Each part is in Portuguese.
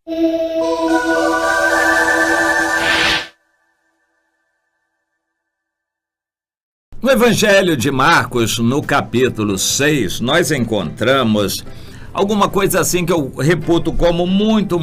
No Evangelho de Marcos, no capítulo 6, nós encontramos alguma coisa assim que eu reputo como muito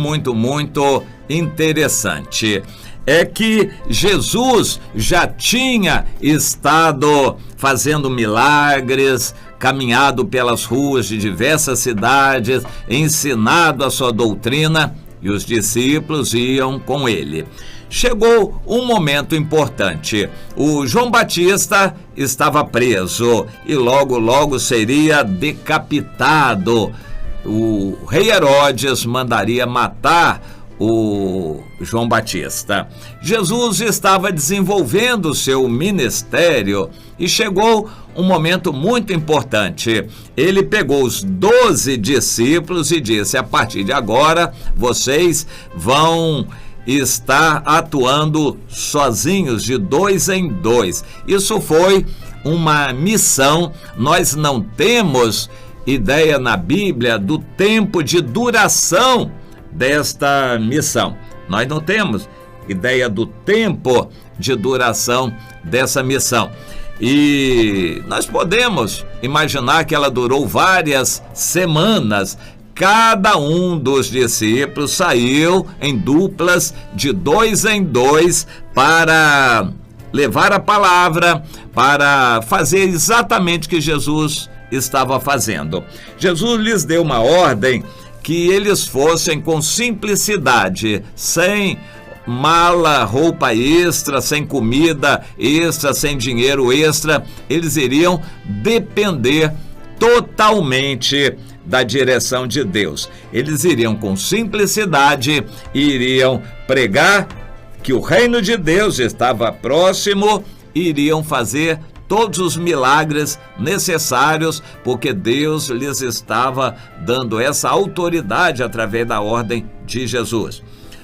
interessante. É que Jesus já tinha estado fazendo milagres, caminhado pelas ruas de diversas cidades, ensinado a sua doutrina, e os discípulos iam com ele. Chegou um momento importante. O João Batista estava preso e logo seria decapitado. O rei Herodes mandaria matar o João Batista. Jesus estava desenvolvendo seu ministério e chegou um momento muito importante. Ele pegou os 12 discípulos e disse: a partir de agora, vocês vão estar atuando sozinhos, de 2 em 2. Isso foi uma missão. Nós não temos ideia na Bíblia do tempo de duração desta missão. Nós não temos ideia do tempo de duração dessa missão. E nós podemos imaginar que ela durou várias semanas. Cada um dos discípulos saiu em duplas de 2 em 2 para levar a palavra, para fazer exatamente o que Jesus estava fazendo. Jesus lhes deu uma ordem que eles fossem com simplicidade, sem mala, roupa extra, sem comida extra, sem dinheiro extra. Eles iriam depender totalmente da direção de Deus. Eles iriam com simplicidade e iriam pregar que o reino de Deus estava próximo e iriam fazer todos os milagres necessários, porque Deus lhes estava dando essa autoridade através da ordem de Jesus.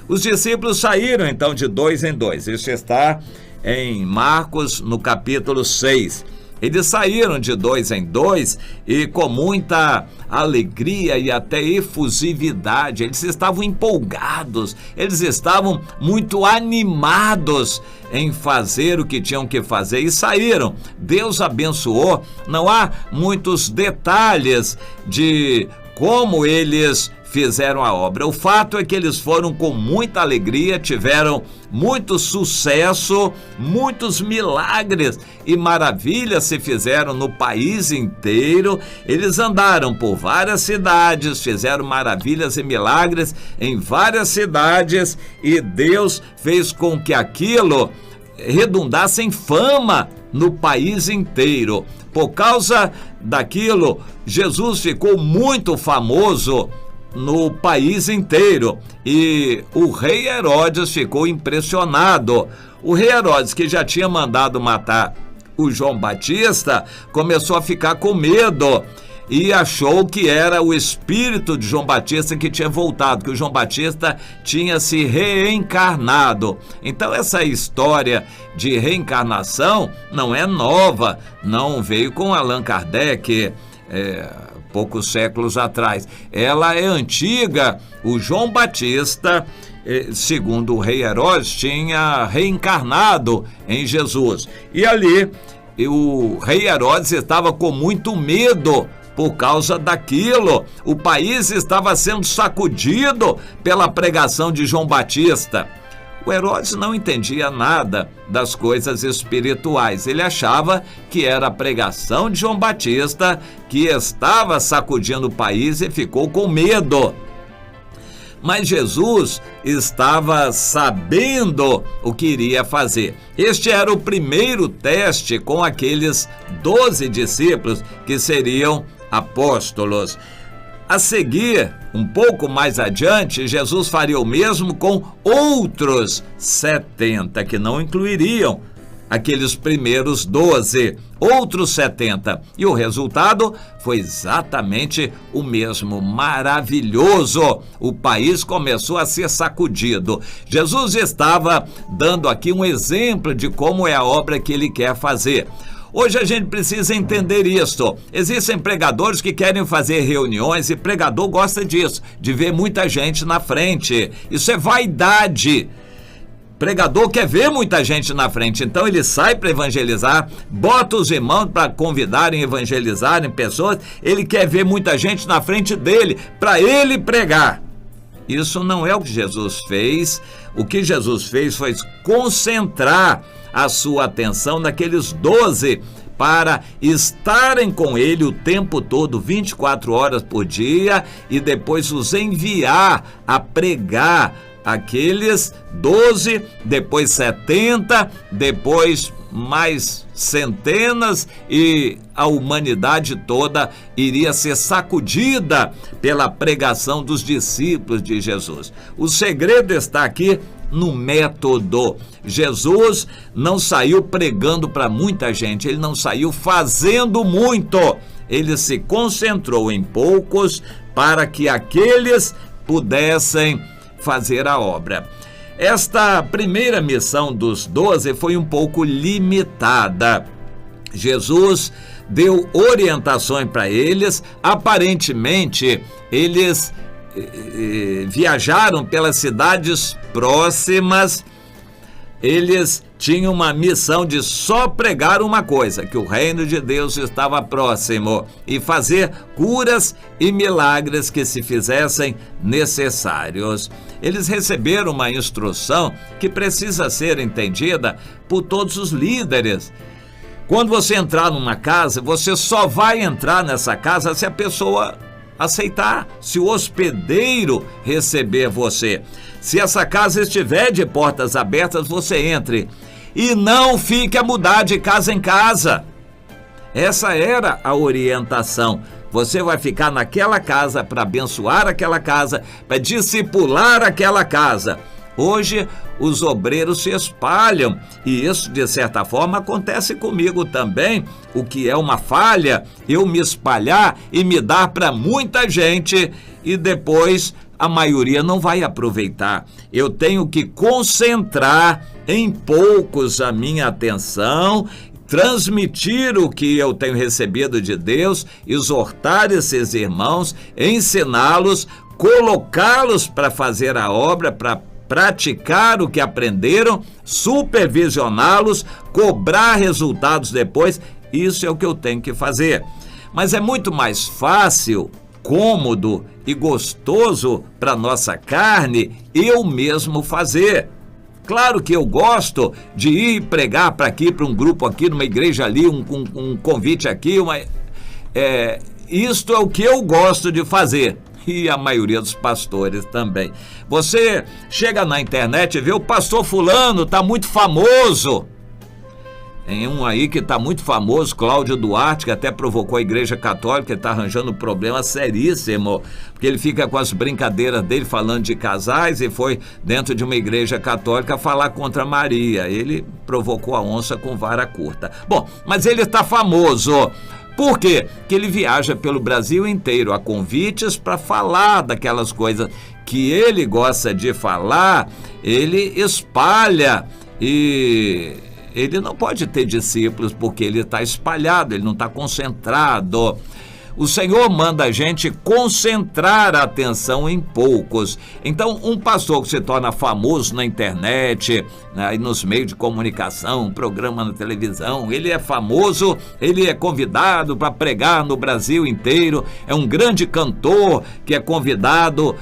Os discípulos saíram então de 2 em 2. Isso está em Marcos, no capítulo 6. Eles saíram de 2 em 2 e com muita alegria e até efusividade. Eles estavam empolgados, eles estavam muito animados em fazer o que tinham que fazer e saíram. Deus abençoou. Não há muitos detalhes de como eles fizeram a obra. O fato é que eles foram com muita alegria, tiveram muito sucesso, muitos milagres e maravilhas se fizeram no país inteiro. Eles andaram por várias cidades, fizeram maravilhas e milagres em várias cidades e Deus fez com que aquilo redundasse em fama no país inteiro. Por causa daquilo, Jesus ficou muito famoso no país inteiro e o rei Herodes ficou impressionado. O rei Herodes, que já tinha mandado matar o João Batista, começou a ficar com medo e achou que era o espírito de João Batista que tinha voltado, que o João Batista tinha se reencarnado. Então essa história de reencarnação não é nova, não veio com Allan Kardec, poucos séculos atrás. Ela é antiga. O João Batista, segundo o rei Herodes, tinha reencarnado em Jesus. E ali, o rei Herodes estava com muito medo por causa daquilo. O país estava sendo sacudido pela pregação de João Batista. O Herodes não entendia nada das coisas espirituais. Ele achava que era a pregação de João Batista que estava sacudindo o país e ficou com medo. Mas Jesus estava sabendo o que iria fazer. Este era o primeiro teste com aqueles 12 discípulos que seriam apóstolos. A seguir, um pouco mais adiante, Jesus faria o mesmo com outros 70, que não incluiriam aqueles primeiros 12, outros 70. E o resultado foi exatamente o mesmo, maravilhoso. O país começou a ser sacudido. Jesus estava dando aqui um exemplo de como é a obra que ele quer fazer. Hoje a gente precisa entender isso. Existem pregadores que querem fazer reuniões e pregador gosta disso, de ver muita gente na frente. Isso é vaidade. Pregador quer ver muita gente na frente, então ele sai para evangelizar, bota os irmãos para convidarem, evangelizarem pessoas, ele quer ver muita gente na frente dele, para ele pregar. Isso não é o que Jesus fez. O que Jesus fez foi concentrar a sua atenção naqueles 12 para estarem com ele o tempo todo, 24 horas por dia, e depois os enviar a pregar aqueles 12, depois 70, depois mais centenas, e a humanidade toda iria ser sacudida pela pregação dos discípulos de Jesus. O segredo está aqui no método. Jesus não saiu pregando para muita gente, ele não saiu fazendo muito, ele se concentrou em poucos para que aqueles pudessem fazer a obra. Esta primeira missão dos 12 foi um pouco limitada. Jesus deu orientações para eles. Aparentemente, eles viajaram pelas cidades próximas. Eles tinham uma missão de só pregar uma coisa, que o reino de Deus estava próximo, e fazer curas e milagres que se fizessem necessários. Eles receberam uma instrução que precisa ser entendida por todos os líderes. Quando você entrar numa casa, você só vai entrar nessa casa se a pessoa aceitar, se o hospedeiro receber você. Se essa casa estiver de portas abertas, você entre. E não fique a mudar de casa em casa. Essa era a orientação. Você vai ficar naquela casa para abençoar aquela casa, para discipular aquela casa. Hoje, os obreiros se espalham, e isso, de certa forma, acontece comigo também. O que é uma falha, eu me espalhar e me dar para muita gente, e depois a maioria não vai aproveitar. Eu tenho que concentrar em poucos a minha atenção, transmitir o que eu tenho recebido de Deus, exortar esses irmãos, ensiná-los, colocá-los para fazer a obra, para praticar o que aprenderam, supervisioná-los, cobrar resultados depois. Isso é o que eu tenho que fazer. Mas é muito mais fácil, cômodo e gostoso para nossa carne eu mesmo fazer. Claro que eu gosto de ir pregar para aqui, para um grupo aqui, numa igreja ali, um convite aqui, isto é o que eu gosto de fazer. E a maioria dos pastores também. Você chega na internet e vê o pastor fulano, está muito famoso. Tem um aí que está muito famoso, Cláudio Duarte, que até provocou a Igreja Católica, está arranjando um problema seríssimo, porque ele fica com as brincadeiras dele falando de casais e foi dentro de uma igreja católica falar contra Maria. Ele provocou a onça com vara curta. Bom, mas ele está famoso. Por quê? Porque ele viaja pelo Brasil inteiro a convites para falar daquelas coisas que ele gosta de falar, ele espalha, e ele não pode ter discípulos porque ele está espalhado, ele não está concentrado. O Senhor manda a gente concentrar a atenção em poucos. Então, um pastor que se torna famoso na internet, né, nos meios de comunicação, programa na televisão, ele é famoso, ele é convidado para pregar no Brasil inteiro, é um grande cantor que é convidado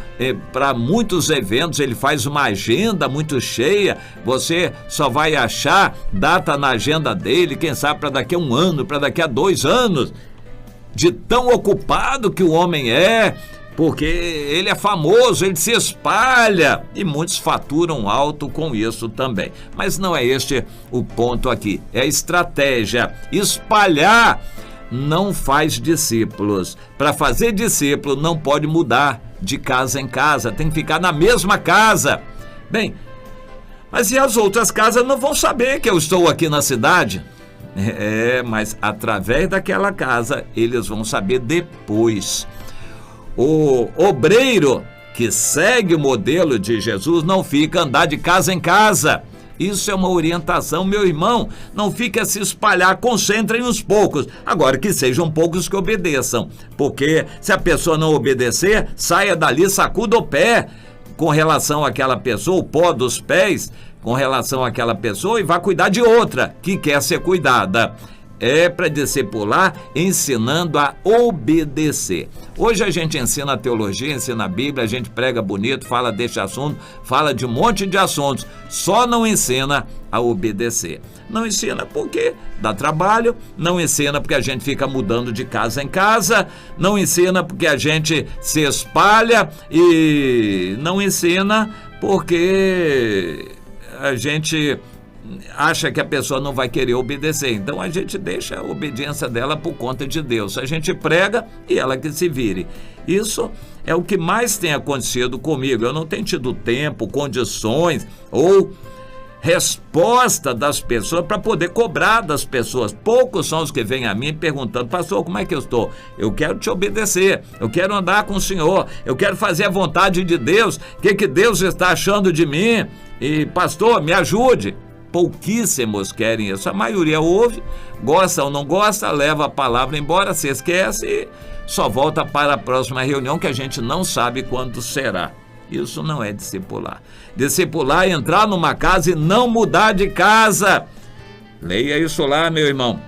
para muitos eventos, ele faz uma agenda muito cheia, você só vai achar data na agenda dele, quem sabe para daqui a 1 ano, para daqui a 2 anos, de tão ocupado que o homem é, porque ele é famoso, ele se espalha, e muitos faturam alto com isso também. Mas não é este o ponto aqui, é a estratégia. Espalhar não faz discípulos. Para fazer discípulo não pode mudar de casa em casa, tem que ficar na mesma casa. Bem, mas e as outras casas não vão saber que eu estou aqui na cidade? Mas através daquela casa eles vão saber depois. O obreiro que segue o modelo de Jesus não fica andar de casa em casa Isso é uma orientação, meu irmão. Não fique a se espalhar, concentre nos poucos. Agora, que sejam poucos que obedeçam. Porque se a pessoa não obedecer, saia dali, sacuda o pé com relação àquela pessoa, o pó dos pés com relação àquela pessoa, e vá cuidar de outra que quer ser cuidada. É para discipular ensinando a obedecer. Hoje a gente ensina a teologia, ensina a Bíblia, a gente prega bonito, fala deste assunto, fala de um monte de assuntos, só não ensina a obedecer. Não ensina porque dá trabalho, não ensina porque a gente fica mudando de casa em casa, não ensina porque a gente se espalha e não ensina porque a gente acha que a pessoa não vai querer obedecer. Então a gente deixa a obediência dela por conta de Deus. A gente prega e ela que se vire. Isso é o que mais tem acontecido comigo. Eu não tenho tido tempo, condições ou resposta das pessoas para poder cobrar das pessoas. Poucos são os que vêm a mim perguntando: pastor, como é que eu estou? Eu quero te obedecer, eu quero andar com o Senhor, eu quero fazer a vontade de Deus. O que Deus está achando de mim? E pastor, me ajude. Pouquíssimos querem isso. A maioria ouve, gosta ou não gosta, leva a palavra embora, se esquece e só volta para a próxima reunião, que a gente não sabe quando será. Isso não é discipular. Discipular é entrar numa casa e não mudar de casa. Leia isso lá, meu irmão.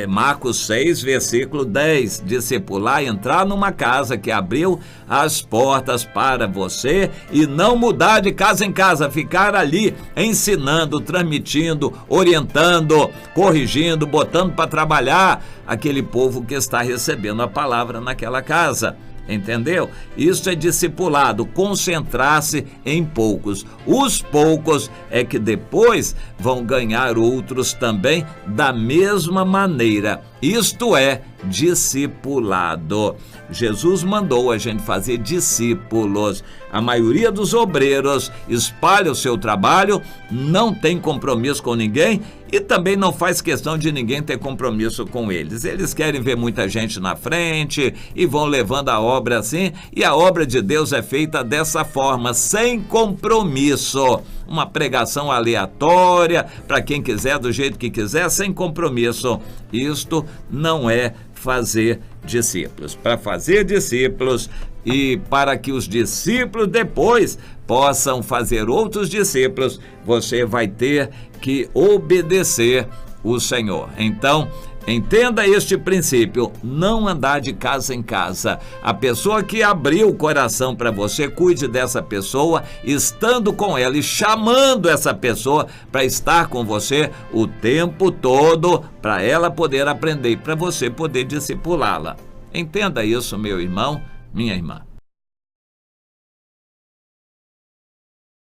Marcos 6, versículo 10. Discipular é entrar numa casa que abriu as portas para você e não mudar de casa em casa, ficar ali ensinando, transmitindo, orientando, corrigindo, botando para trabalhar aquele povo que está recebendo a palavra naquela casa. Entendeu? Isso é discipulado, concentrar-se em poucos. Os poucos é que depois vão ganhar outros também da mesma maneira. Isto é discipulado. Jesus mandou a gente fazer discípulos. A maioria dos obreiros espalha o seu trabalho, não tem compromisso com ninguém e também não faz questão de ninguém ter compromisso com eles. Eles querem ver muita gente na frente e vão levando a obra assim, e a obra de Deus é feita dessa forma, sem compromisso. Uma pregação aleatória, para quem quiser, do jeito que quiser, sem compromisso. Isto não é fazer discípulos. Para fazer discípulos e para que os discípulos depois possam fazer outros discípulos, você vai ter que obedecer o Senhor. Então, entenda este princípio: não andar de casa em casa. A pessoa que abriu o coração para você, cuide dessa pessoa, estando com ela e chamando essa pessoa para estar com você o tempo todo, para ela poder aprender e para você poder discipulá-la. Entenda isso, meu irmão, minha irmã.